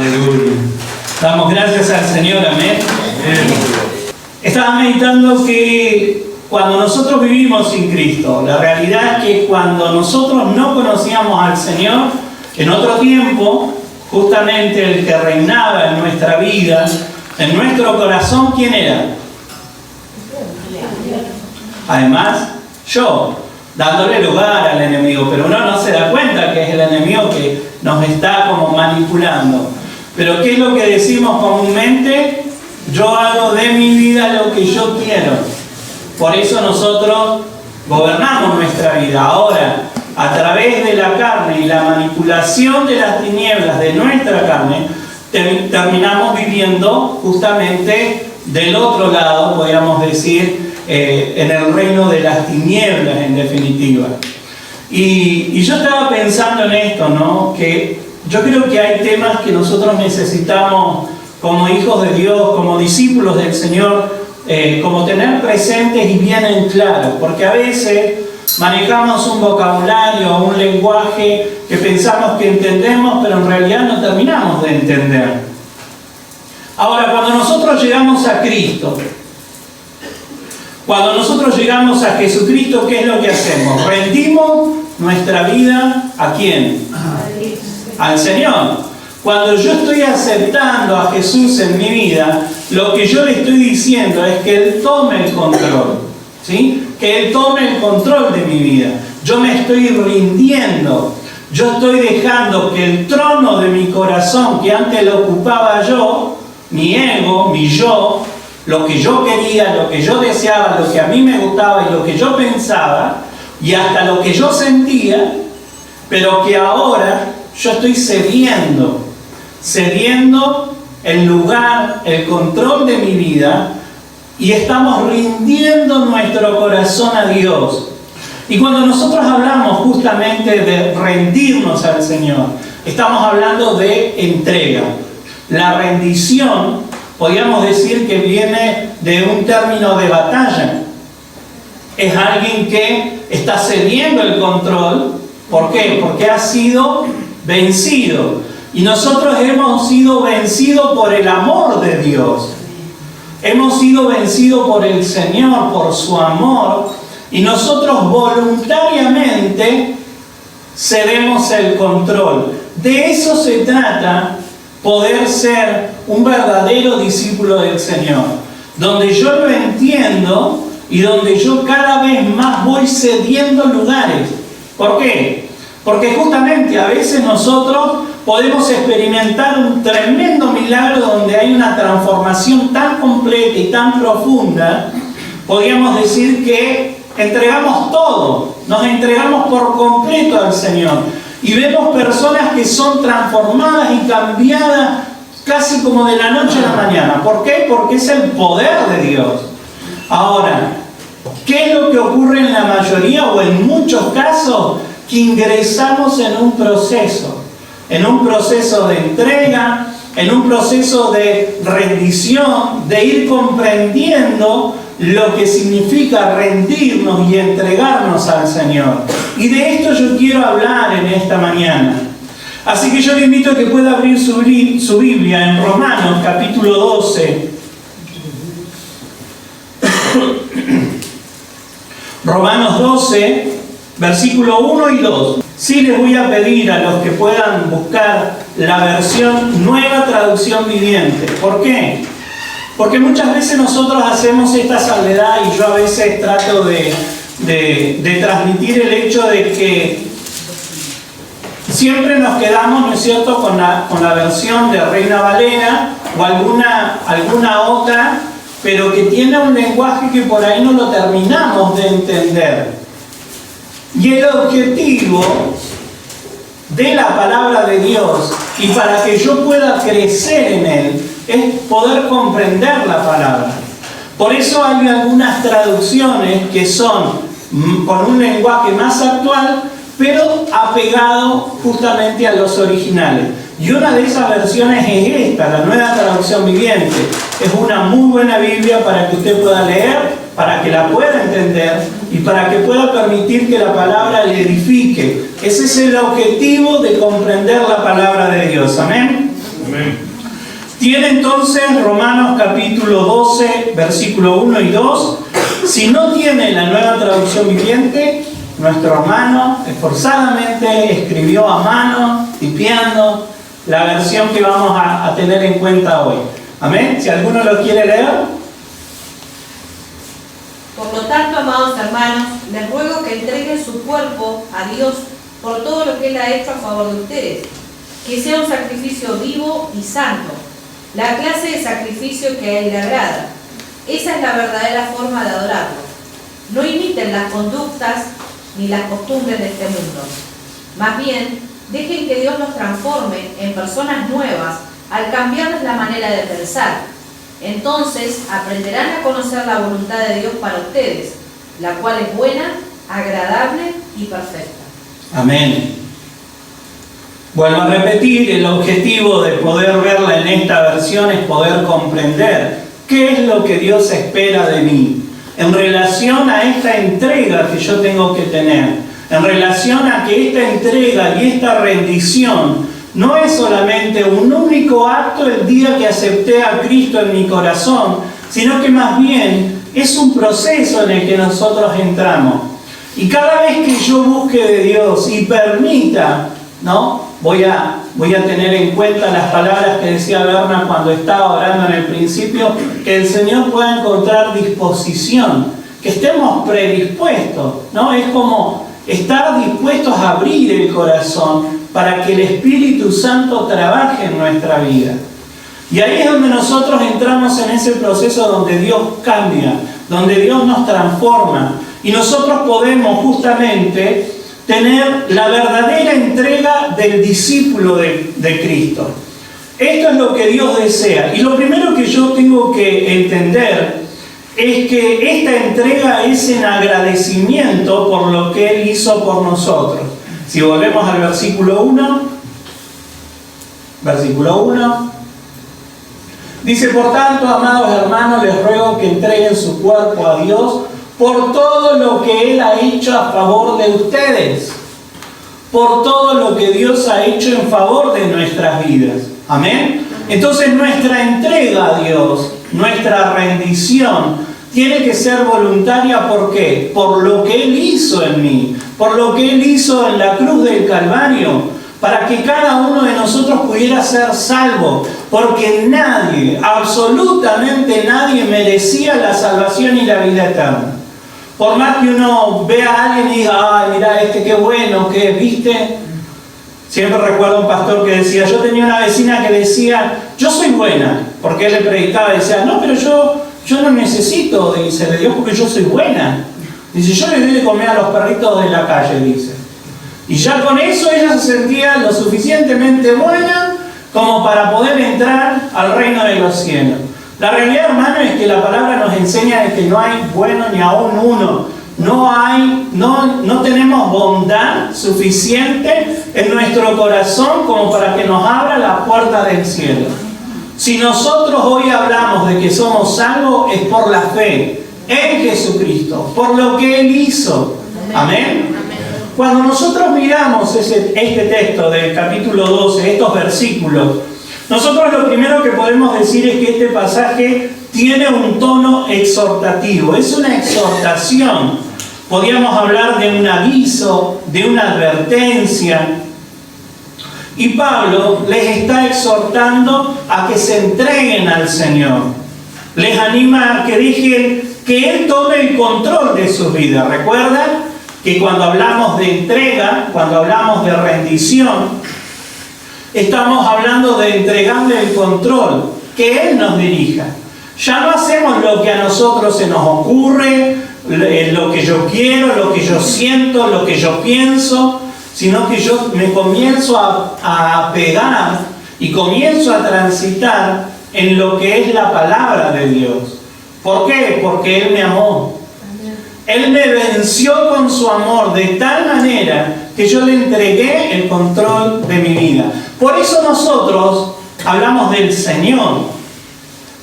Aleluya. Damos gracias al Señor, amén. Estaba meditando que cuando nosotros vivimos sin Cristo, la realidad es que cuando nosotros no conocíamos al Señor, en otro tiempo, justamente el que reinaba en nuestra vida, en nuestro corazón, ¿quién era? Además, yo, dándole lugar al enemigo, pero uno no se da cuenta que es el enemigo que nos está como manipulando. Pero ¿qué es lo que decimos comúnmente? Yo hago de mi vida lo que yo quiero. Por eso nosotros gobernamos nuestra vida. Ahora, a través de la carne y la manipulación de las tinieblas de nuestra carne, terminamos viviendo justamente del otro lado, podríamos decir, en el reino de las tinieblas, en definitiva. Y yo estaba pensando en esto, ¿no? Que yo creo que hay temas que nosotros necesitamos como hijos de Dios, como discípulos del Señor, como tener presentes y bien en claro, porque a veces manejamos un vocabulario, un lenguaje que pensamos que entendemos, pero en realidad no terminamos de entender. Ahora, cuando nosotros llegamos a Cristo, cuando nosotros llegamos a Jesucristo, ¿qué es lo que hacemos? Rendimos nuestra vida ¿a quién? Al Señor. Cuando yo estoy aceptando a Jesús en mi vida, lo que yo le estoy diciendo es que Él tome el control, ¿sí? Que Él tome el control de mi vida. Yo me estoy rindiendo. Yo estoy dejando que el trono de mi corazón, que antes lo ocupaba yo, mi ego, mi yo, lo que yo quería, lo que yo deseaba, lo que a mí me gustaba y lo que yo pensaba, y hasta lo que yo sentía, pero que ahora yo estoy cediendo el lugar, el control de mi vida, y estamos rindiendo nuestro corazón a Dios. Y cuando nosotros hablamos justamente de rendirnos al Señor, estamos hablando de entrega. La rendición, podríamos decir que viene de un término de batalla. Es alguien que está cediendo el control. ¿Por qué? Porque ha sido vencido. Y nosotros hemos sido vencidos por el amor de Dios. Hemos sido vencidos por el Señor, por su amor. Y nosotros voluntariamente cedemos el control. De eso se trata poder ser un verdadero discípulo del Señor. Donde yo lo entiendo y donde yo cada vez más voy cediendo lugares. ¿Por qué? Porque justamente a veces nosotros podemos experimentar un tremendo milagro donde hay una transformación tan completa y tan profunda, podríamos decir que entregamos todo, nos entregamos por completo al Señor y vemos personas que son transformadas y cambiadas casi como de la noche a la mañana. ¿Por qué? Porque es el poder de Dios. Ahora, ¿qué es lo que ocurre en la mayoría o en muchos casos? Que ingresamos en un proceso de entrega, en un proceso de rendición, de ir comprendiendo lo que significa rendirnos y entregarnos al Señor. Y de esto yo quiero hablar en esta mañana. Así que yo le invito a que pueda abrir su Biblia en Romanos capítulo 12. Romanos 12, versículo 1 y 2. Sí les voy a pedir a los que puedan buscar la versión Nueva Traducción Viviente. ¿Por qué? Porque muchas veces nosotros hacemos esta salvedad y yo a veces trato de transmitir el hecho de que siempre nos quedamos, ¿no es cierto?, con la versión de Reina Valera o alguna otra, pero que tiene un lenguaje que por ahí no lo terminamos de entender. Y el objetivo de la palabra de Dios, y para que yo pueda crecer en Él, es poder comprender la palabra. Por eso hay algunas traducciones que son con un lenguaje más actual, pero apegado justamente a los originales. Y una de esas versiones es esta, la Nueva Traducción Viviente. Es una muy buena Biblia para que usted pueda leer, para que la pueda entender y para que pueda permitir que la palabra le edifique. Ese es el objetivo de comprender la palabra de Dios. ¿Amén? Amén. Tiene entonces Romanos capítulo 12, versículo 1 y 2. Si no tiene la Nueva Traducción Viviente, nuestro hermano esforzadamente escribió a mano, tipeando, la versión que vamos a tener en cuenta hoy. Amén. Si alguno lo quiere leer. Por lo tanto, amados hermanos, les ruego que entreguen su cuerpo a Dios por todo lo que Él ha hecho a favor de ustedes, que sea un sacrificio vivo y santo, la clase de sacrificio que a Él le agrada. Esa es la verdadera forma de adorarlo. No imiten las conductas ni las costumbres de este mundo. Más bien, dejen que Dios los transforme en personas nuevas al cambiarles la manera de pensar. Entonces aprenderán a conocer la voluntad de Dios para ustedes, la cual es buena, agradable y perfecta. Amén. Vuelvo a repetir, el objetivo de poder verla en esta versión es poder comprender qué es lo que Dios espera de mí en relación a esta entrega que yo tengo que tener, en relación a que esta entrega y esta rendición no es solamente un único acto el día que acepté a Cristo en mi corazón, sino que más bien es un proceso en el que nosotros entramos. Y cada vez que yo busque de Dios y permita, ¿no? Voy a tener en cuenta las palabras que decía Berna cuando estaba orando en el principio, que el Señor pueda encontrar disposición, que estemos predispuestos, ¿no? Es como estar dispuestos a abrir el corazón para que el Espíritu Santo trabaje en nuestra vida. Y ahí es donde nosotros entramos en ese proceso donde Dios cambia, donde Dios nos transforma. Y nosotros podemos justamente tener la verdadera entrega del discípulo de Cristo. Esto es lo que Dios desea. Y lo primero que yo tengo que entender es que esta entrega es en agradecimiento por lo que Él hizo por nosotros. Si volvemos al versículo 1, dice: por tanto, amados hermanos, les ruego que entreguen su cuerpo a Dios por todo lo que Él ha hecho a favor de ustedes, por todo lo que Dios ha hecho en favor de nuestras vidas. Amén. Entonces nuestra entrega a Dios, nuestra rendición, tiene que ser voluntaria. ¿Por qué? Por lo que Él hizo en mí, por lo que Él hizo en la cruz del Calvario, para que cada uno de nosotros pudiera ser salvo, porque nadie, absolutamente nadie, merecía la salvación y la vida eterna. Por más que uno vea a alguien y diga: ay, mira, qué bueno que es, ¿viste? Siempre recuerdo un pastor que decía, yo tenía una vecina que decía, yo soy buena, porque él le predicaba y decía, no, pero yo no necesito, dice, de Dios, porque yo soy buena. Dice, yo le doy de comer a los perritos de la calle, dice. Y ya con eso ella se sentía lo suficientemente buena como para poder entrar al reino de los cielos. La realidad, hermano, es que la palabra nos enseña de que no hay bueno ni aún uno. No tenemos bondad suficiente en nuestro corazón como para que nos abra la puerta del cielo. Si nosotros hoy hablamos de que somos salvos, es por la fe en Jesucristo, por lo que Él hizo. Amén. Cuando nosotros miramos este texto del capítulo 12, estos versículos, nosotros lo primero que podemos decir es que este pasaje tiene un tono exhortativo, es una exhortación. Podríamos hablar de un aviso, de una advertencia. Y Pablo les está exhortando a que se entreguen al Señor. Les anima a que dejen que Él tome el control de su vida. ¿Recuerdan? Que cuando hablamos de entrega, cuando hablamos de rendición, estamos hablando de entregarle el control, que Él nos dirija. Ya no hacemos lo que a nosotros se nos ocurre, lo que yo quiero, lo que yo siento, lo que yo pienso, sino que yo me comienzo a apegar y comienzo a transitar en lo que es la palabra de Dios. ¿Por qué? Porque Él me amó. Él me venció con su amor de tal manera que yo le entregué el control de mi vida. Por eso nosotros hablamos del Señor.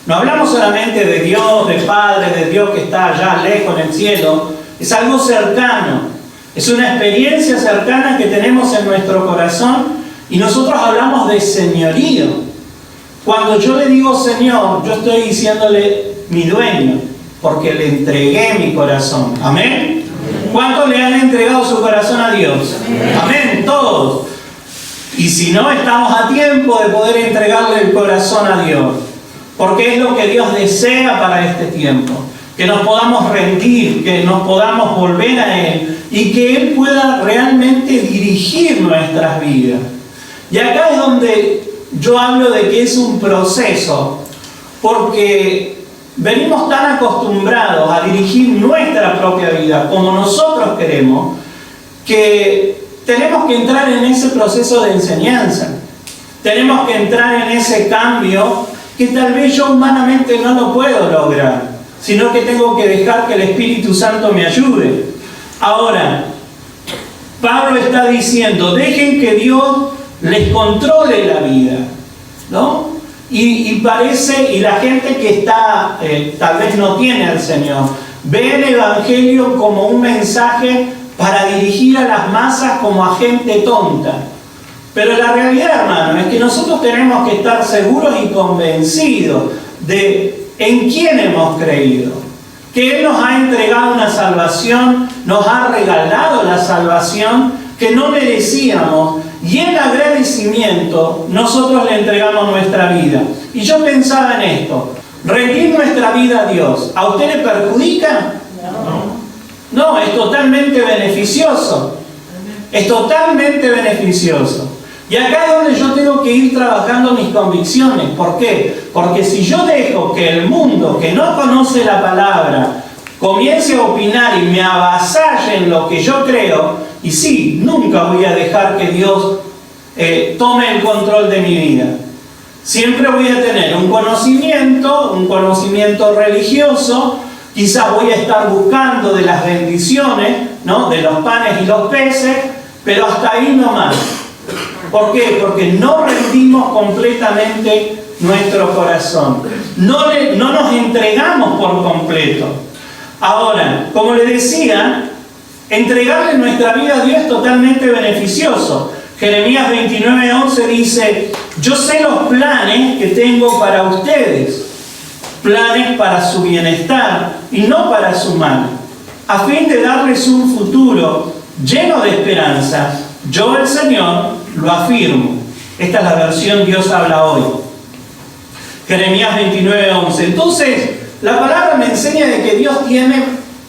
No hablamos solamente de Dios, de Padre, de Dios que está allá lejos en el cielo. Es algo cercano. Es una experiencia cercana que tenemos en nuestro corazón. Y nosotros hablamos de señorío. Cuando yo le digo Señor, yo estoy diciéndole mi dueño, porque le entregué mi corazón. ¿Amén? ¿Cuántos le han entregado su corazón a Dios? Amén, todos. Y si no, estamos a tiempo de poder entregarle el corazón a Dios, porque es lo que Dios desea para este tiempo. Que nos podamos rendir, que nos podamos volver a Él y que Él pueda realmente dirigir nuestras vidas. Y acá es donde yo hablo de que es un proceso, porque venimos tan acostumbrados a dirigir nuestra propia vida como nosotros queremos, que tenemos que entrar en ese proceso de enseñanza. Tenemos que entrar en ese cambio que tal vez yo humanamente no lo puedo lograr, sino que tengo que dejar que el Espíritu Santo me ayude. Ahora, Pablo está diciendo, dejen que Dios les controle la vida, ¿no? Y parece, y la gente que está, tal vez no tiene al Señor, ve el Evangelio como un mensaje para dirigir a las masas como a gente tonta. Pero la realidad, hermano, es que nosotros tenemos que estar seguros y convencidos de en quién hemos creído. Que Él nos ha entregado una salvación, nos ha regalado la salvación que no merecíamos. Y en agradecimiento nosotros le entregamos nuestra vida. Y yo pensaba en esto. Rendir nuestra vida a Dios, ¿a usted le perjudica? No, es totalmente beneficioso. Es totalmente beneficioso. Y acá es donde yo tengo que ir trabajando mis convicciones. ¿Por qué? Porque si yo dejo que el mundo que no conoce la palabra comience a opinar y me avasalle en lo que yo creo, y sí, nunca voy a dejar que Dios tome el control de mi vida. Siempre voy a tener un conocimiento religioso. Quizás voy a estar buscando de las bendiciones, ¿no?, de los panes y los peces, pero hasta ahí nomás. ¿Por qué? Porque no rendimos completamente nuestro corazón. No nos entregamos por completo. Ahora, como le decía, entregarle nuestra vida a Dios es totalmente beneficioso. Jeremías 29:11 dice, yo sé los planes que tengo para ustedes, planes para su bienestar y no para su mal, a fin de darles un futuro lleno de esperanza. Yo, el Señor, lo afirmo. Esta es la versión Dios habla hoy. Jeremías 29:11. Entonces, la palabra me enseña de que Dios tiene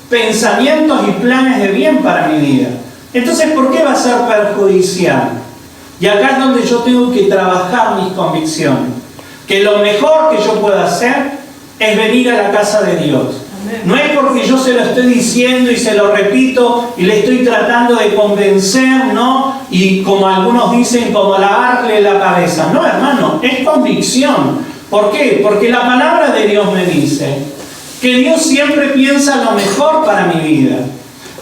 pensamientos y planes de bien para mi vida. Entonces, ¿por qué va a ser perjudicial? Y acá es donde yo tengo que trabajar mis convicciones. Que lo mejor que yo pueda hacer es venir a la casa de Dios. No es porque yo se lo estoy diciendo y se lo repito y le estoy tratando de convencer, ¿no? Y como algunos dicen, como lavarle la cabeza. No, hermano, es convicción. ¿Por qué? Porque la palabra de Dios me dice que Dios siempre piensa lo mejor para mi vida.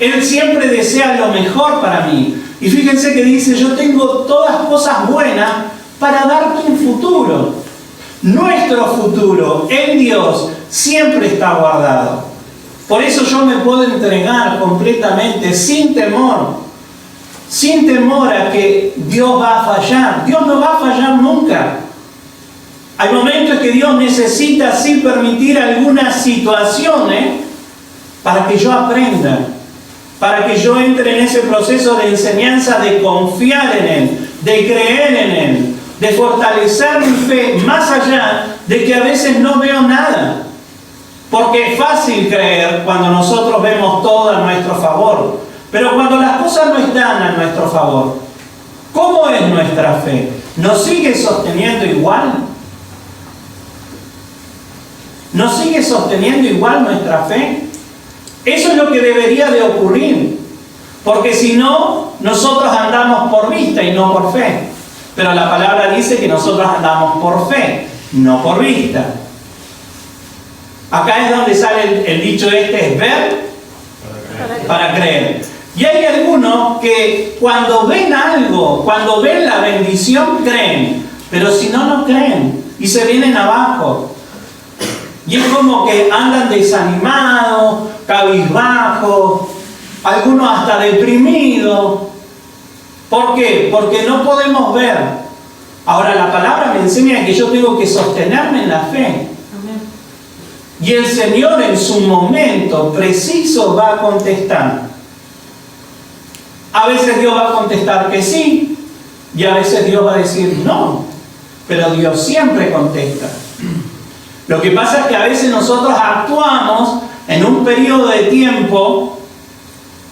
Él siempre desea lo mejor para mí. Y fíjense que dice, yo tengo todas cosas buenas para darte un futuro. Nuestro futuro en Dios siempre está guardado. Por eso yo me puedo entregar completamente, sin temor a que Dios va a fallar. Dios no va a fallar nunca. Hay momentos que Dios necesita sí permitir algunas situaciones para que yo aprenda, para que yo entre en ese proceso de enseñanza, de confiar en Él, de creer en Él, de fortalecer mi fe, más allá de que a veces no veo nada. Porque es fácil creer cuando nosotros vemos todo a nuestro favor. Pero cuando las cosas no están a nuestro favor, ¿cómo es nuestra fe? ¿Nos sigue sosteniendo igual? ¿Nos sigue sosteniendo igual nuestra fe? Eso es lo que debería de ocurrir. Porque si no, nosotros andamos por vista y no por fe. Pero la palabra dice que nosotros andamos por fe, no por vista. Acá es donde sale el dicho este, es ver para creer. Y hay algunos que cuando ven algo, cuando ven la bendición, creen. Pero si no, no creen. Y se vienen abajo. Y es como que andan desanimados, cabizbajos, algunos hasta deprimidos. ¿Por qué? Porque no podemos ver. Ahora la palabra me enseña que yo tengo que sostenerme en la fe. Amén. Y el Señor en su momento preciso va a contestar. A veces Dios va a contestar que sí, y a veces Dios va a decir no. Pero Dios siempre contesta. Lo que pasa es que a veces nosotros actuamos en un periodo de tiempo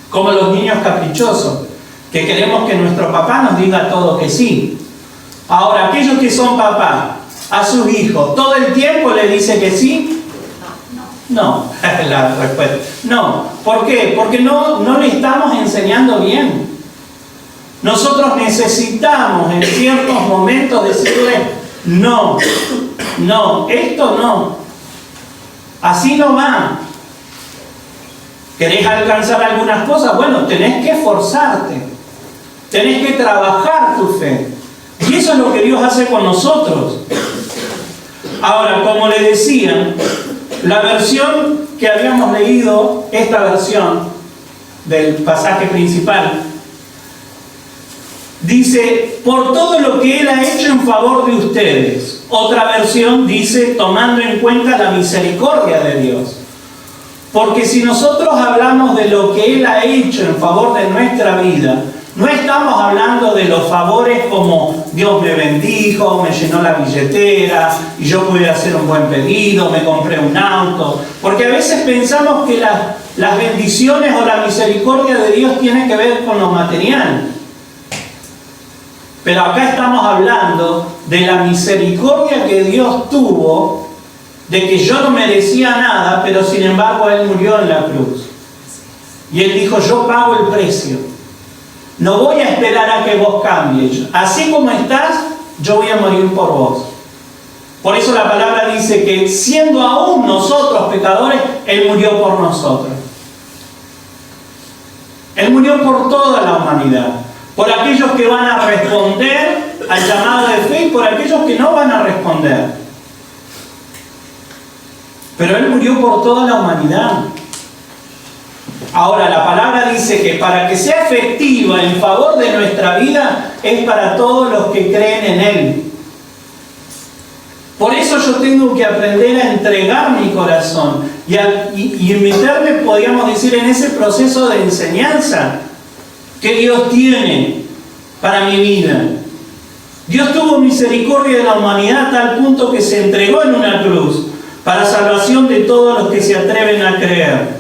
como los niños caprichosos, que queremos que nuestro papá nos diga todo que sí. Ahora, aquellos que son papás a sus hijos, ¿todo el tiempo le dice que sí? No, la respuesta. No. ¿Por qué? Porque no le estamos enseñando bien. Nosotros necesitamos en ciertos momentos decirle, no, esto no. Así no va. ¿Querés alcanzar algunas cosas? Bueno, tenés que esforzarte. Tenés que trabajar tu fe. Y eso es lo que Dios hace con nosotros. Ahora, como le decía, la versión que habíamos leído, esta versión del pasaje principal, dice, por todo lo que Él ha hecho en favor de ustedes. Otra versión dice, tomando en cuenta la misericordia de Dios. Porque si nosotros hablamos de lo que Él ha hecho en favor de nuestra vida, no estamos hablando de los favores como Dios me bendijo, me llenó la billetera y yo pude hacer un buen pedido, me compré un auto. Porque a veces pensamos que las bendiciones o la misericordia de Dios tiene que ver con lo material. Pero acá estamos hablando de la misericordia que Dios tuvo, de que yo no merecía nada, pero sin embargo Él murió en la cruz. Y Él dijo, yo pago el precio. No voy a esperar a que vos cambies. Así como estás, yo voy a morir por vos. Por eso la palabra dice que siendo aún nosotros pecadores, Él murió por nosotros. Él murió por toda la humanidad. Por aquellos que van a responder al llamado de fe y por aquellos que no van a responder. Pero Él murió por toda la humanidad. Ahora, la palabra dice que para que sea efectiva en favor de nuestra vida, es para todos los que creen en Él. Por eso yo tengo que aprender a entregar mi corazón y meterme, podríamos decir, en ese proceso de enseñanza que Dios tiene para mi vida. Dios tuvo misericordia de la humanidad a tal punto que se entregó en una cruz para salvación de todos los que se atreven a creer.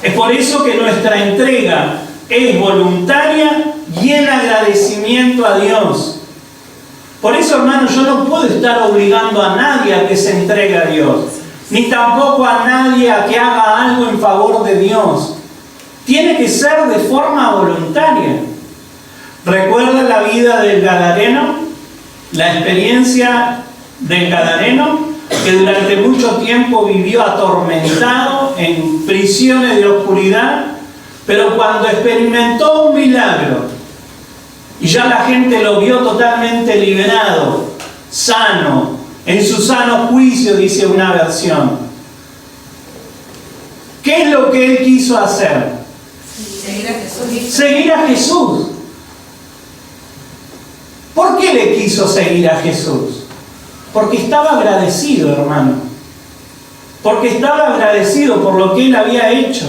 Es por eso que nuestra entrega es voluntaria y en agradecimiento a Dios. Por eso, hermanos, yo no puedo estar obligando a nadie a que se entregue a Dios, ni tampoco a nadie a que haga algo en favor de Dios. Tiene que ser de forma voluntaria. ¿Recuerda la vida del Gadareno? La experiencia del Gadareno, que durante mucho tiempo vivió atormentado en prisiones de oscuridad, pero cuando experimentó un milagro y ya la gente lo vio totalmente liberado, sano, en su sano juicio, dice una versión, ¿qué es lo que él quiso hacer? Seguir a Jesús. Seguir a Jesús. ¿Por qué le quiso seguir a Jesús? Porque estaba agradecido, hermano. Porque estaba agradecido por lo que Él había hecho.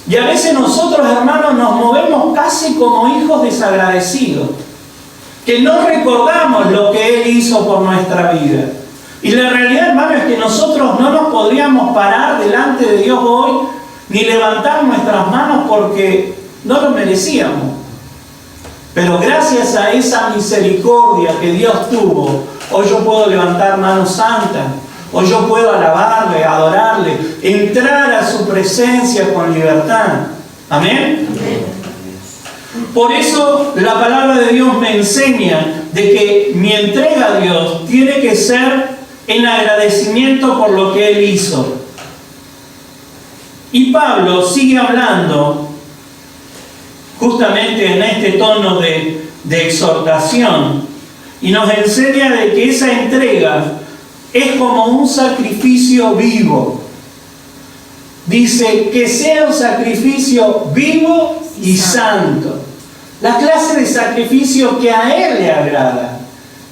Y a veces nosotros, hermanos, nos movemos casi como hijos desagradecidos, que no recordamos lo que Él hizo por nuestra vida. Y la realidad, hermano, es que nosotros no nos podríamos parar delante de Dios hoy, ni levantar nuestras manos porque no lo merecíamos. Pero gracias a esa misericordia que Dios tuvo, hoy yo puedo levantar manos santas, hoy yo puedo alabarle, adorarle, entrar a su presencia con libertad. ¿Amén? Amén. Por eso la palabra de Dios me enseña de que mi entrega a Dios tiene que ser en agradecimiento por lo que Él hizo. Y Pablo sigue hablando justamente en este tono de exhortación y nos enseña de que esa entrega es como un sacrificio vivo. Dice que sea un sacrificio vivo y santo. La clase de sacrificio que a Él le agrada.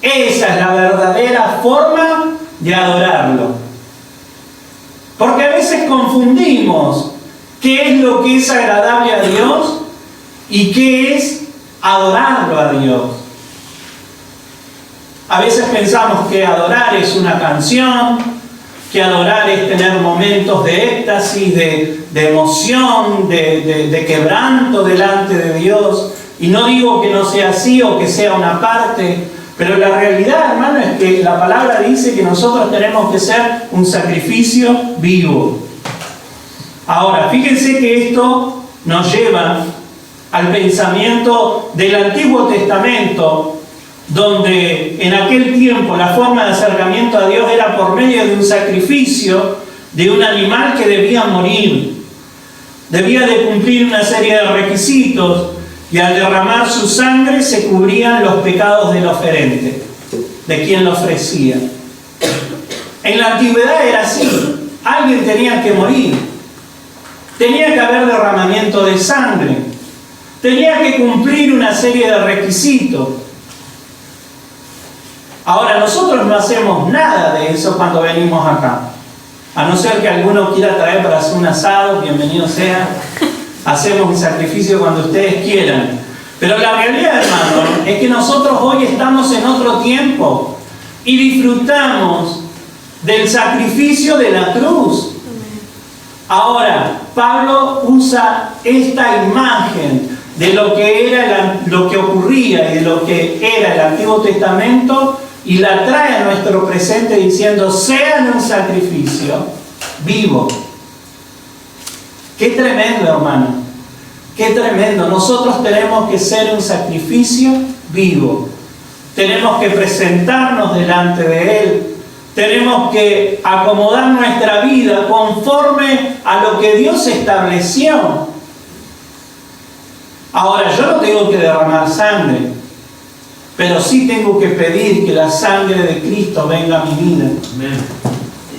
Esa es la verdadera forma de adorarlo. Porque a veces confundimos qué es lo que es agradable a Dios y qué es adorarlo a Dios. A veces pensamos que adorar es una canción, que adorar es tener momentos de éxtasis, de emoción, de quebranto delante de Dios. Y no digo que no sea así o que sea una parte, pero la realidad, hermano, es que la palabra dice que nosotros tenemos que ser un sacrificio vivo. Ahora, fíjense que esto nos lleva al pensamiento del Antiguo Testamento, donde en aquel tiempo la forma de acercamiento a Dios era por medio de un sacrificio de un animal que debía morir. Debía de cumplir una serie de requisitos y al derramar su sangre se cubrían los pecados del oferente, de quien lo ofrecía. En la antigüedad era así, alguien tenía que morir, tenía que haber derramamiento de sangre, tenía que cumplir una serie de requisitos. Ahora, nosotros no hacemos nada de eso cuando venimos acá. A no ser que alguno quiera traer para hacer un asado, bienvenido sea. Hacemos un sacrificio cuando ustedes quieran. Pero la realidad, hermano, es que nosotros hoy estamos en otro tiempo y disfrutamos del sacrificio de la cruz. Ahora, Pablo usa esta imagen de lo que era lo que ocurría y de lo que era el Antiguo Testamento y la trae a nuestro presente diciendo: sean un sacrificio vivo. Qué tremendo, hermano, qué tremendo. Nosotros tenemos que ser un sacrificio vivo, tenemos que presentarnos delante de Él, tenemos que acomodar nuestra vida conforme a lo que Dios estableció. Ahora, yo no tengo que derramar sangre, pero sí tengo que pedir que la sangre de Cristo venga a mi vida. Amén.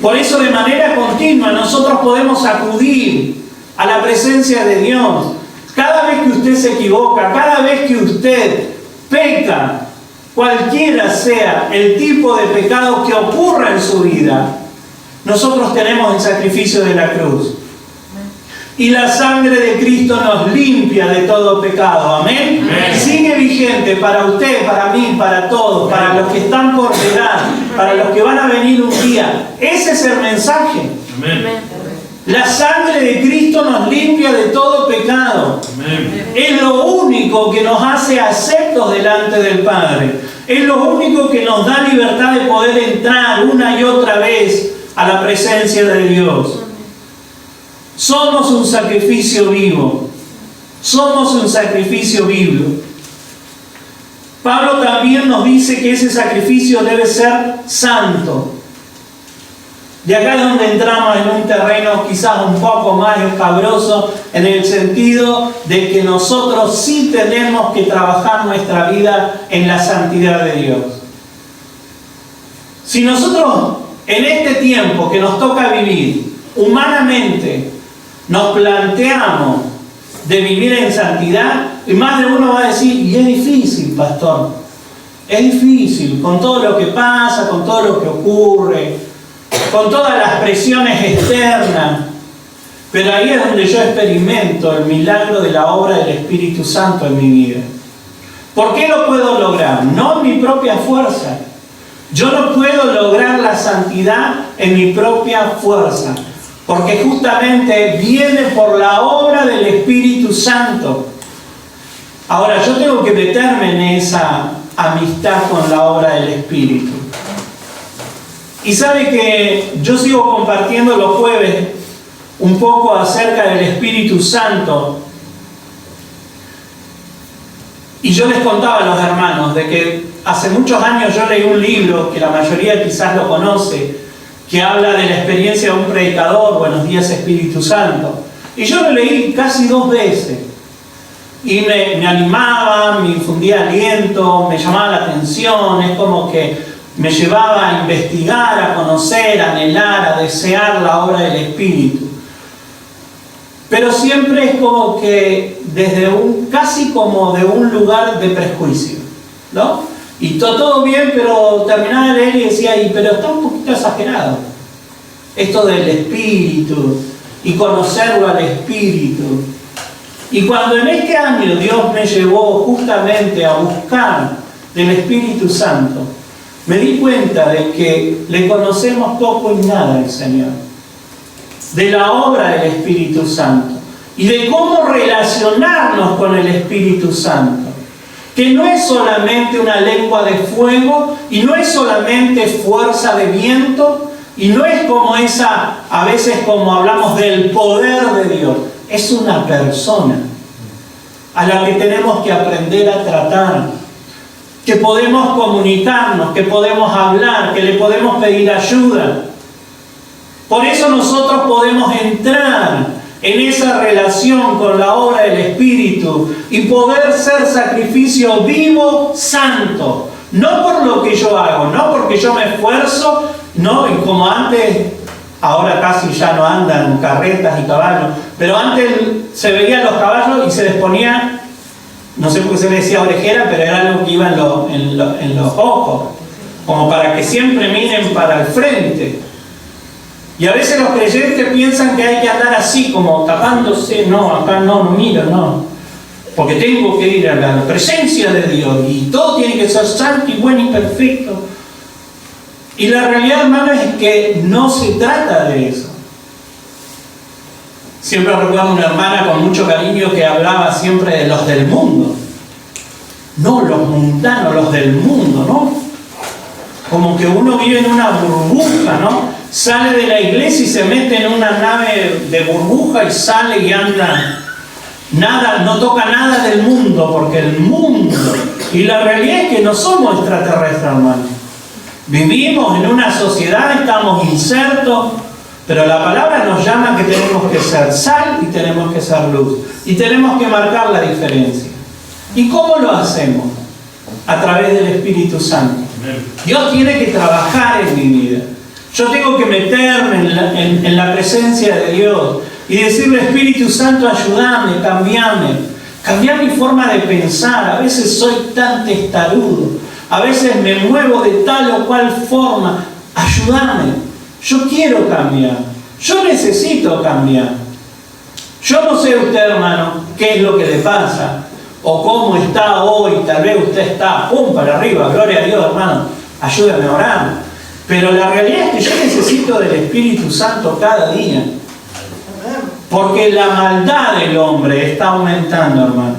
Por eso, de manera continua, nosotros podemos acudir a la presencia de Dios. Cada vez que usted se equivoca, cada vez que usted peca, cualquiera sea el tipo de pecado que ocurra en su vida, nosotros tenemos el sacrificio de la cruz. Y la sangre de Cristo nos limpia de todo pecado. Amén. Amén. Sigue vigente para usted, para mí, para todos, para los que están por llegar, para los que van a venir un día. Ese es el mensaje. Amén. La sangre de Cristo nos limpia de todo pecado. Amén. Es lo único que nos hace aceptos delante del Padre. Es lo único que nos da libertad de poder entrar una y otra vez a la presencia de Dios. Somos un sacrificio vivo. Somos un sacrificio vivo. Pablo también nos dice que ese sacrificio debe ser santo. De acá es donde entramos en un terreno quizás un poco más escabroso, en el sentido de que nosotros sí tenemos que trabajar nuestra vida en la santidad de Dios. Si nosotros en este tiempo que nos toca vivir, humanamente, nos planteamos de vivir en santidad, y más de uno va a decir: y es difícil, pastor, es difícil, con todo lo que pasa, con todo lo que ocurre, con todas las presiones externas. Pero ahí es donde yo experimento el milagro de la obra del Espíritu Santo en mi vida. ¿Por qué lo puedo lograr? No en mi propia fuerza. Yo no puedo lograr la santidad en mi propia fuerza, porque justamente viene por la obra del Espíritu Santo. Ahora, yo tengo que meterme en esa amistad con la obra del Espíritu. Y sabe que yo sigo compartiendo los jueves un poco acerca del Espíritu Santo. Y yo les contaba a los hermanos de que hace muchos años yo leí un libro, que la mayoría quizás lo conoce, que habla de la experiencia de un predicador, Buenos Días Espíritu Santo. Y yo lo leí casi 2 veces. Y me animaba, me infundía aliento, me llamaba la atención, es como que me llevaba a investigar, a conocer, a anhelar, a desear la obra del Espíritu. pero siempre es como que desde casi como de un lugar de prejuicio, ¿no? Y todo bien, pero terminaba de leer y decía, pero está un poquito exagerado. Esto del Espíritu y conocerlo al Espíritu. Y cuando en este año Dios me llevó justamente a buscar del Espíritu Santo, me di cuenta de que le conocemos poco y nada al Señor, de la obra del Espíritu Santo y de cómo relacionarnos con el Espíritu Santo, que no es solamente una lengua de fuego y no es solamente fuerza de viento y no es como esa, a veces como hablamos del poder de Dios, es una persona a la que tenemos que aprender a tratar, que podemos comunicarnos, que podemos hablar, que le podemos pedir ayuda. Por eso nosotros podemos entrar en esa relación con la obra del Espíritu y poder ser sacrificio vivo, santo. No por lo que yo hago, no porque yo me esfuerzo, no, y como antes, ahora casi ya no andan carretas y caballos, pero antes se veían los caballos y se les ponía, no sé por qué se le decía orejera, pero era algo que iba en los ojos, como para que siempre miren para el frente. Y a veces los creyentes piensan que hay que andar así, como tapándose. No, acá no miro, no. Porque tengo que ir a la presencia de Dios y todo tiene que ser santo y bueno y perfecto. Y la realidad, hermano, es que no se trata de eso. Siempre recuerdo una hermana con mucho cariño que hablaba siempre de los del mundo. No los mundanos, los del mundo, ¿no? Como que uno vive en una burbuja, ¿no? Sale de la iglesia y se mete en una nave de burbuja y sale y anda. Nada, no toca nada del mundo, porque el mundo, y la realidad es que no somos extraterrestres, hermano. Vivimos en una sociedad, estamos insertos, pero la palabra nos llama que tenemos que ser sal y tenemos que ser luz. Y tenemos que marcar la diferencia. ¿Y cómo lo hacemos? A través del Espíritu Santo. Dios tiene que trabajar en mi vida. Yo tengo que meterme en la presencia de Dios y decirle, Espíritu Santo, ayúdame, cambiá mi forma de pensar. A veces soy tan testarudo, a veces me muevo de tal o cual forma. Ayúdame, yo quiero cambiar, yo necesito cambiar. Yo no sé usted, hermano, qué es lo que le pasa o cómo está hoy. Tal vez usted está, pum, para arriba, gloria a Dios, hermano, ayúdame a orar. Pero la realidad es que yo necesito del Espíritu Santo cada día. Porque la maldad del hombre está aumentando, hermano.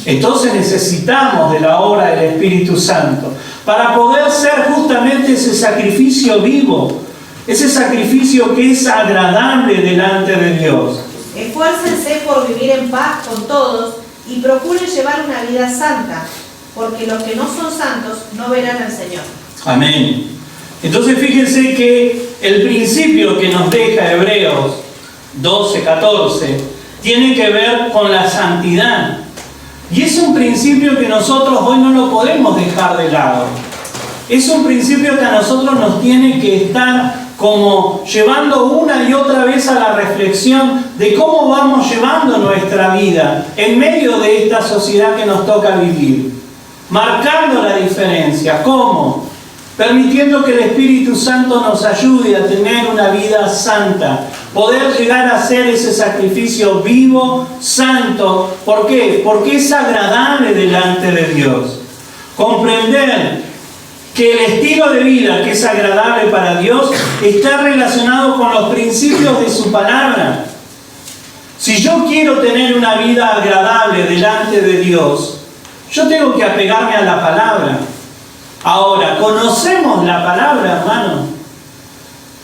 Entonces necesitamos de la obra del Espíritu Santo para poder ser justamente ese sacrificio vivo, ese sacrificio que es agradable delante de Dios. Esfuércense por vivir en paz con todos y procuren llevar una vida santa, porque los que no son santos no verán al Señor. Amén. Entonces fíjense que el principio que nos deja Hebreos 12:14 tiene que ver con la santidad. Y es un principio que nosotros hoy no lo podemos dejar de lado. Es un principio que a nosotros nos tiene que estar como llevando una y otra vez a la reflexión de cómo vamos llevando nuestra vida en medio de esta sociedad que nos toca vivir. Marcando la diferencia. ¿Cómo? Permitiendo que el Espíritu Santo nos ayude a tener una vida santa, poder llegar a hacer ese sacrificio vivo, santo. ¿Por qué? Porque es agradable delante de Dios. Comprender que el estilo de vida que es agradable para Dios está relacionado con los principios de su palabra. Si yo quiero tener una vida agradable delante de Dios, yo tengo que apegarme a la palabra. Ahora, conocemos la palabra, hermano.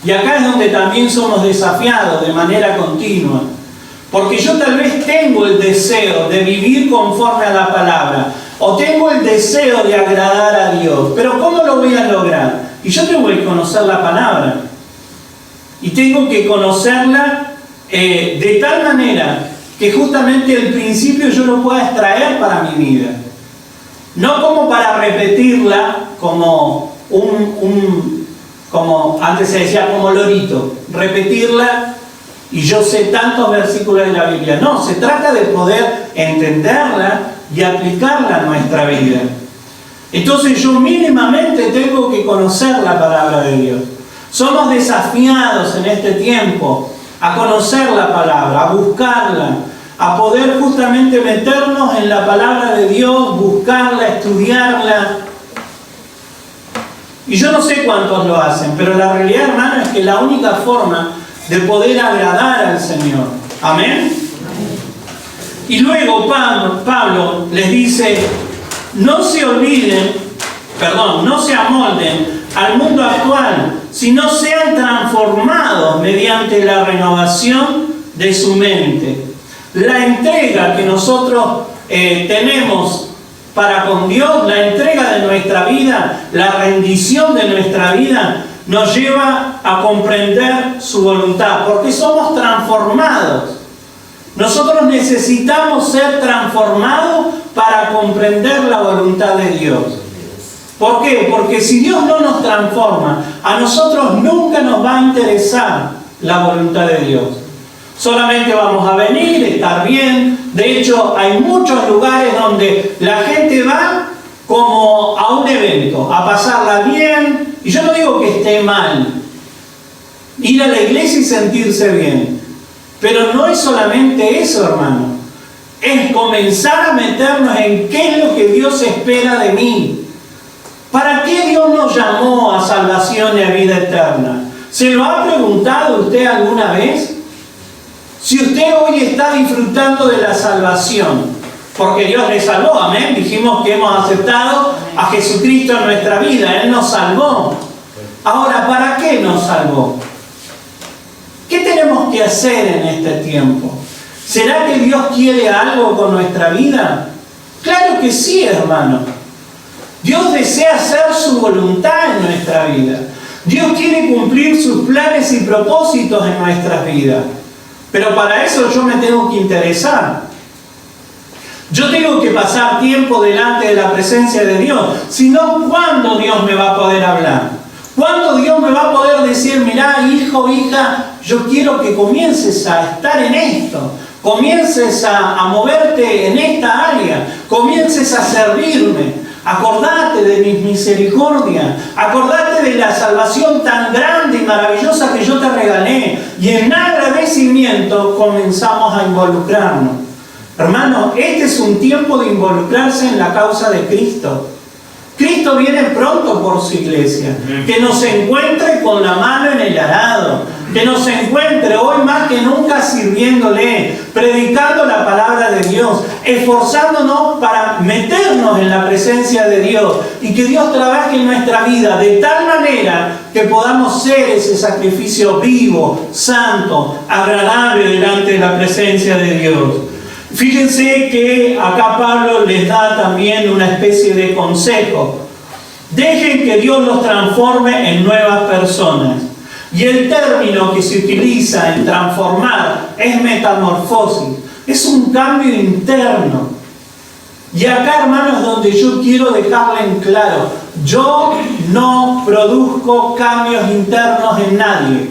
Y acá es donde también somos desafiados de manera continua. Porque yo tal vez tengo el deseo de vivir conforme a la palabra. O tengo el deseo de agradar a Dios. Pero ¿cómo lo voy a lograr? Y yo tengo que conocer la palabra. Y tengo que conocerla de tal manera que justamente el principio yo lo pueda extraer para mi vida. No como para repetirla como como antes se decía, como lorito. Repetirla y yo sé tantos versículos de la Biblia. No, se trata de poder entenderla y aplicarla a nuestra vida. Entonces yo mínimamente tengo que conocer la palabra de Dios. Somos desafiados en este tiempo a conocer la palabra, a buscarla, a poder justamente meternos en la palabra de Dios, buscarla, estudiarla. Y yo no sé cuántos lo hacen, pero la realidad, hermano, es que la única forma de poder agradar al Señor. Amén. Y luego Pablo les dice, no se amolden al mundo actual, sino sean transformados mediante la renovación de su mente. La entrega que nosotros tenemos para con Dios, la entrega de nuestra vida, la rendición de nuestra vida, nos lleva a comprender su voluntad, porque somos transformados. Nosotros necesitamos ser transformados para comprender la voluntad de Dios. ¿Por qué? Porque si Dios no nos transforma, a nosotros nunca nos va a interesar la voluntad de Dios. Solamente vamos a venir, estar bien. De hecho, hay muchos lugares donde la gente va como a un evento, a pasarla bien. Y yo no digo que esté mal ir a la iglesia y sentirse bien. Pero no es solamente eso, hermano. Es comenzar a meternos en qué es lo que Dios espera de mí. ¿Para qué Dios nos llamó a salvación y a vida eterna? ¿Se lo ha preguntado usted alguna vez? Si usted hoy está disfrutando de la salvación, porque Dios le salvó, amén. Dijimos que hemos aceptado a Jesucristo en nuestra vida. Él nos salvó. Ahora, ¿para qué nos salvó? ¿Qué tenemos que hacer en este tiempo? ¿Será que Dios quiere algo con nuestra vida? Claro que sí, hermano. Dios desea hacer su voluntad en nuestra vida. Dios quiere cumplir sus planes y propósitos en nuestras vidas. Pero para eso yo me tengo que interesar. Yo tengo que pasar tiempo delante de la presencia de Dios. Si no, ¿cuándo Dios me va a poder hablar? ¿Cuándo Dios me va a poder decir, mirá, hijo, hija, yo quiero que comiences a estar en esto, comiences a moverte en esta área, comiences a servirme, acordate de mis misericordias, acordate de la salvación tan grande y maravillosa que yo te regalé, y en agradecimiento comenzamos a involucrarnos. Hermano, este es un tiempo de involucrarse en la causa de Cristo. Cristo viene pronto por su iglesia. Que nos encuentre con la mano en el arado. Que nos encuentre hoy más que nunca sirviéndole, predicando la palabra de Dios, esforzándonos para meternos en la presencia de Dios y que Dios trabaje en nuestra vida de tal manera que podamos ser ese sacrificio vivo, santo, agradable delante de la presencia de Dios. Fíjense que acá Pablo les da también una especie de consejo. Dejen que Dios los transforme en nuevas personas. Y el término que se utiliza en transformar es metamorfosis. Es un cambio interno. Y acá, hermanos, es donde yo quiero dejarle en claro. Yo no produzco cambios internos en nadie.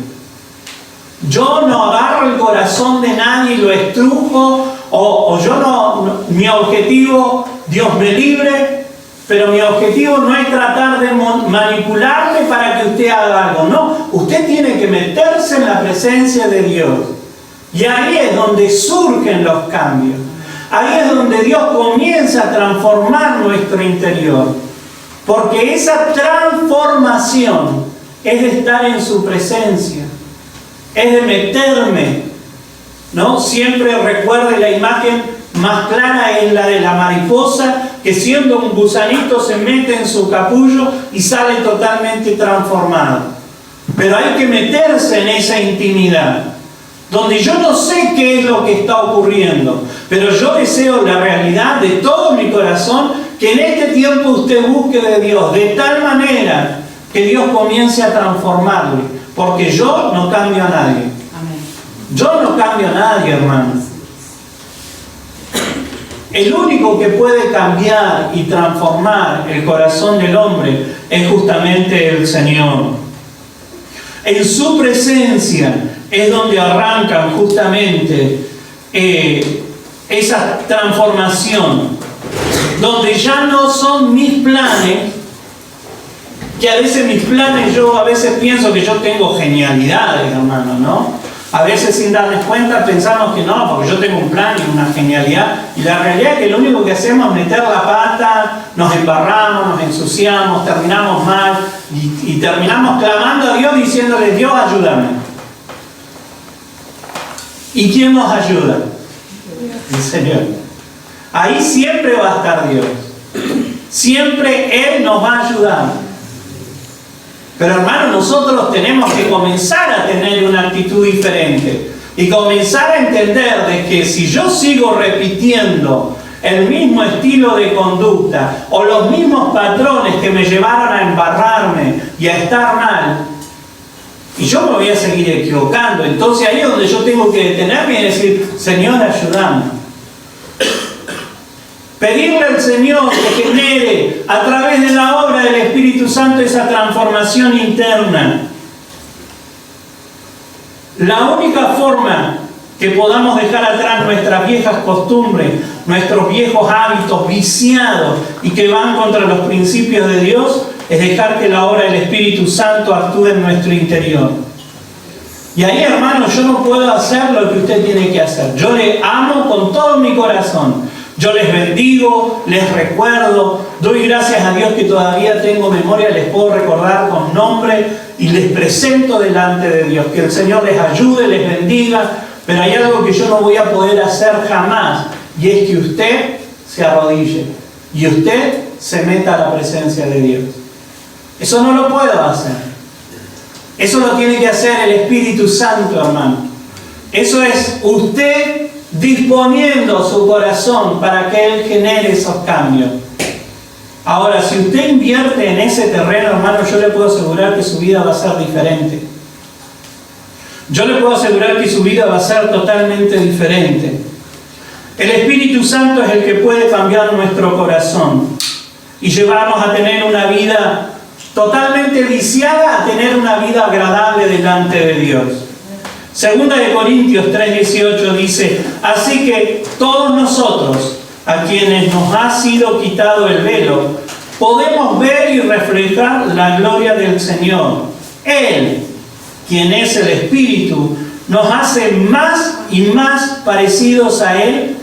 Yo no agarro el corazón de nadie y lo estrujo. O yo no, mi objetivo, Dios me libre, pero mi objetivo no es tratar de manipularme para que usted haga algo. No, usted tiene que meterse en la presencia de Dios. Y ahí es donde surgen los cambios. Ahí es donde Dios comienza a transformar nuestro interior. Porque esa transformación es de estar en su presencia. Es de meterme, ¿no? Siempre recuerde la imagen más clara es la de la mariposa que siendo un gusanito se mete en su capullo y sale totalmente transformado. Pero hay que meterse en esa intimidad, donde yo no sé qué es lo que está ocurriendo, pero yo deseo la realidad de todo mi corazón que en este tiempo usted busque de Dios, de tal manera que Dios comience a transformarle, porque yo no cambio a nadie. Yo no cambio a nadie, hermanos. El único que puede cambiar y transformar el corazón del hombre es justamente el Señor. En su presencia es donde arrancan justamente esa transformación, donde ya no son mis planes, que a veces mis planes, yo a veces pienso que yo tengo genialidades, hermano, ¿no? A veces sin darnos cuenta pensamos que no, porque yo tengo un plan y una genialidad, y la realidad es que lo único que hacemos es meter la pata, nos embarramos, nos ensuciamos, terminamos mal, y terminamos clamando a Dios diciéndole: Dios, ayúdame. ¿Y quién nos ayuda? El Señor. Ahí siempre va a estar Dios. Siempre Él nos va a ayudar. Pero hermano, nosotros tenemos que comenzar a tener una actitud diferente. Y comenzar a entender de que si yo sigo repitiendo el mismo estilo de conducta o los mismos patrones que me llevaron a embarrarme y a estar mal, y yo me voy a seguir equivocando, entonces ahí es donde yo tengo que detenerme y decir: Señor, ayúdame. Pedirle al Señor que genere a través de la obra del Espíritu Santo esa transformación interna. La única forma que podamos dejar atrás nuestras viejas costumbres, nuestros viejos hábitos viciados y que van contra los principios de Dios, es dejar que la obra del Espíritu Santo actúe en nuestro interior. Y ahí, hermano, yo no puedo hacer lo que usted tiene que hacer. Yo le amo con todo mi corazón. Yo les bendigo, les recuerdo, doy gracias a Dios que todavía tengo memoria, les puedo recordar con nombre y les presento delante de Dios. Que el Señor les ayude, les bendiga, pero hay algo que yo no voy a poder hacer jamás, y es que usted se arrodille y usted se meta a la presencia de Dios. Eso no lo puedo hacer. Eso lo tiene que hacer el Espíritu Santo, hermano. Eso es usted disponiendo su corazón para que Él genere esos cambios. Ahora, si usted invierte en ese terreno, hermano, yo le puedo asegurar que su vida va a ser diferente. Yo le puedo asegurar que su vida va a ser totalmente diferente. El Espíritu Santo es el que puede cambiar nuestro corazón y llevarnos a tener una vida totalmente viciada, a tener una vida agradable delante de Dios. Segunda de Corintios 3:18 dice: así que todos nosotros, a quienes nos ha sido quitado el velo, podemos ver y reflejar la gloria del Señor. Él, quien es el Espíritu, nos hace más y más parecidos a Él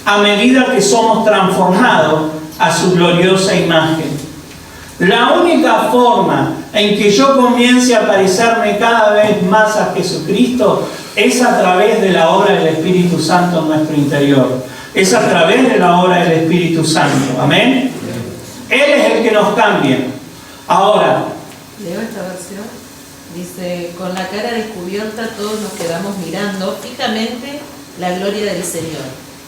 a medida que somos transformados a su gloriosa imagen. La única forma en que yo comience a parecerme cada vez más a Jesucristo es a través de la obra del Espíritu Santo en nuestro interior. Es a través de la obra del Espíritu Santo. ¿Amén? Él es el que nos cambia. Ahora, leo esta versión. Dice: con la cara descubierta todos nos quedamos mirando fijamente la gloria del Señor.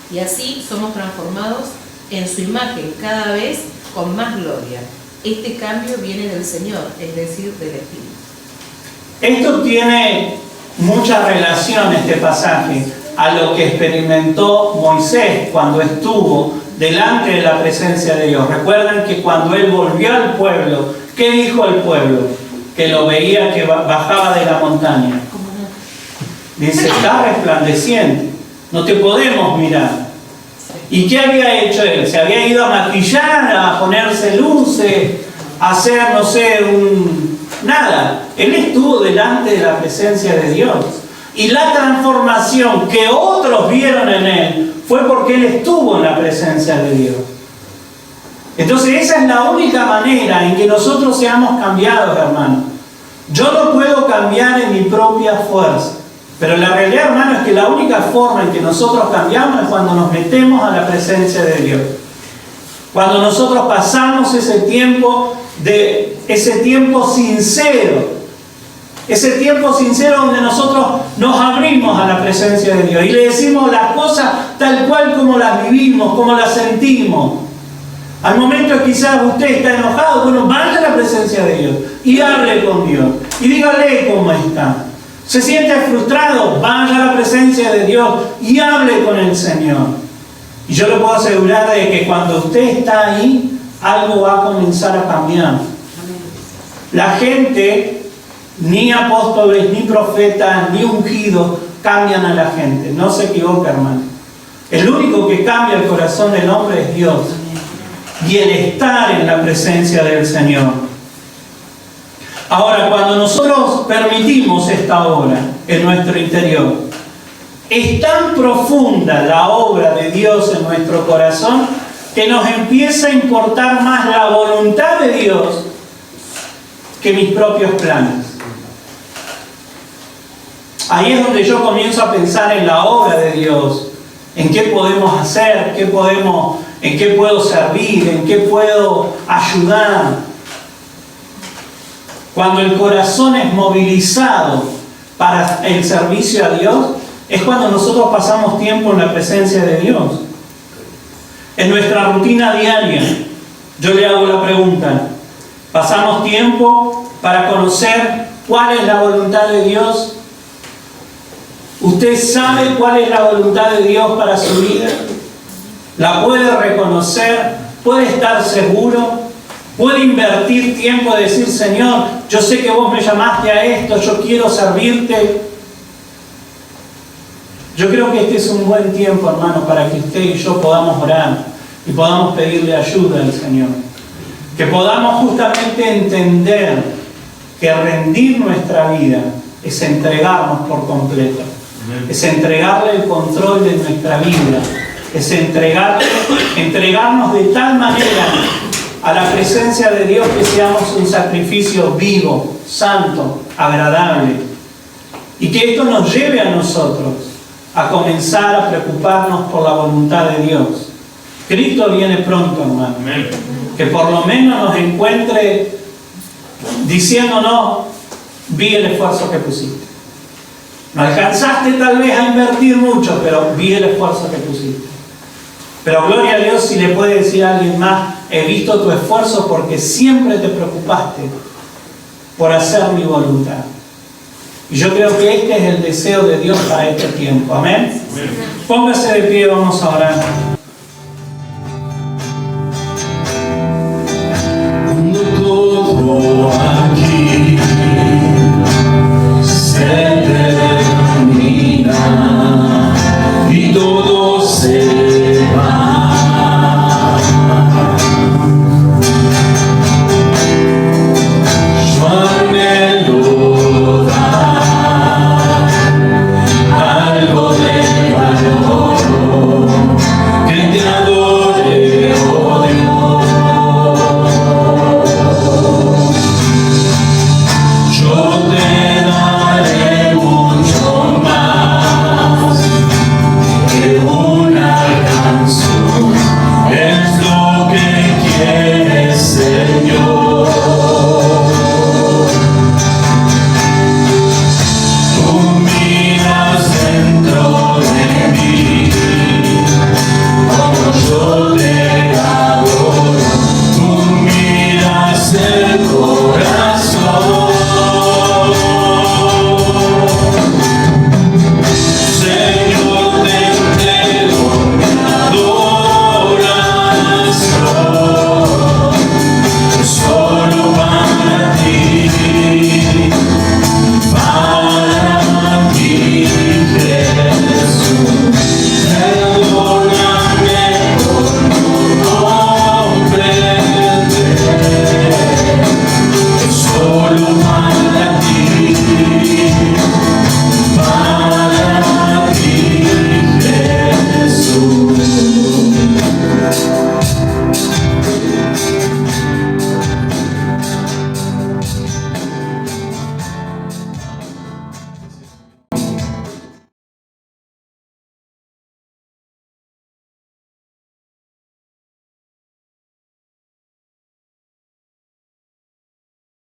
Y así somos transformados en su imagen cada vez con más gloria. Este cambio viene del Señor, es decir, del Espíritu. Esto tiene mucha relación, este pasaje, a lo que experimentó Moisés cuando estuvo delante de la presencia de Dios. Recuerden que cuando él volvió al pueblo, ¿qué dijo el pueblo? Que lo veía que bajaba de la montaña. Dice: está resplandeciente, no te podemos mirar. ¿Y qué había hecho él? Se había ido a maquillar, a ponerse luces, a hacer, no sé, nada. Él estuvo delante de la presencia de Dios. Y la transformación que otros vieron en él fue porque él estuvo en la presencia de Dios. Entonces esa es la única manera en que nosotros seamos cambiados, hermano. Yo no puedo cambiar en mi propia fuerza. Pero la realidad, hermano, es que la única forma en que nosotros cambiamos es cuando nos metemos a la presencia de Dios. Cuando nosotros pasamos ese tiempo sincero. Ese tiempo sincero donde nosotros nos abrimos a la presencia de Dios y le decimos las cosas tal cual como las vivimos, como las sentimos. Al momento que quizás usted está enojado, bueno, vaya a la presencia de Dios y hable con Dios y dígale cómo está. Se siente frustrado, vaya a la presencia de Dios y hable con el Señor. Y yo le puedo asegurar de que cuando usted está ahí, algo va a comenzar a cambiar. La gente ni apóstoles, ni profetas, ni ungidos cambian a la gente. No se equivoque, hermano. El único que cambia el corazón del hombre es Dios. Y el estar en la presencia del Señor. Ahora, cuando nosotros permitimos esta obra en nuestro interior, es tan profunda la obra de Dios en nuestro corazón que nos empieza a importar más la voluntad de Dios que mis propios planes. Ahí es donde yo comienzo a pensar en la obra de Dios, en qué podemos hacer, en qué puedo servir, en qué puedo ayudar. Cuando el corazón es movilizado para el servicio a Dios, es cuando nosotros pasamos tiempo en la presencia de Dios. En nuestra rutina diaria, yo le hago la pregunta, ¿pasamos tiempo para conocer cuál es la voluntad de Dios? ¿Usted sabe cuál es la voluntad de Dios para su vida? ¿La puede reconocer? ¿Puede estar seguro? ¿Puede invertir tiempo de decir, Señor, yo sé que vos me llamaste a esto, yo quiero servirte? Yo creo que este es un buen tiempo, hermano, para que usted y yo podamos orar y podamos pedirle ayuda al Señor. Que podamos justamente entender que rendir nuestra vida es entregarnos por completo. Es entregarle el control de nuestra vida. Es entregarnos de tal manera a la presencia de Dios que seamos un sacrificio vivo, santo, agradable. Y que esto nos lleve a nosotros a comenzar a preocuparnos por la voluntad de Dios. Cristo viene pronto, hermano. Que por lo menos nos encuentre diciéndonos, vi el esfuerzo que pusiste. No alcanzaste tal vez a invertir mucho, pero vi el esfuerzo que pusiste. Pero gloria a Dios si le puede decir a alguien más, he visto tu esfuerzo porque siempre te preocupaste por hacer mi voluntad. Y yo creo que este es el deseo de Dios para este tiempo. Amén. Póngase de pie, vamos a orar.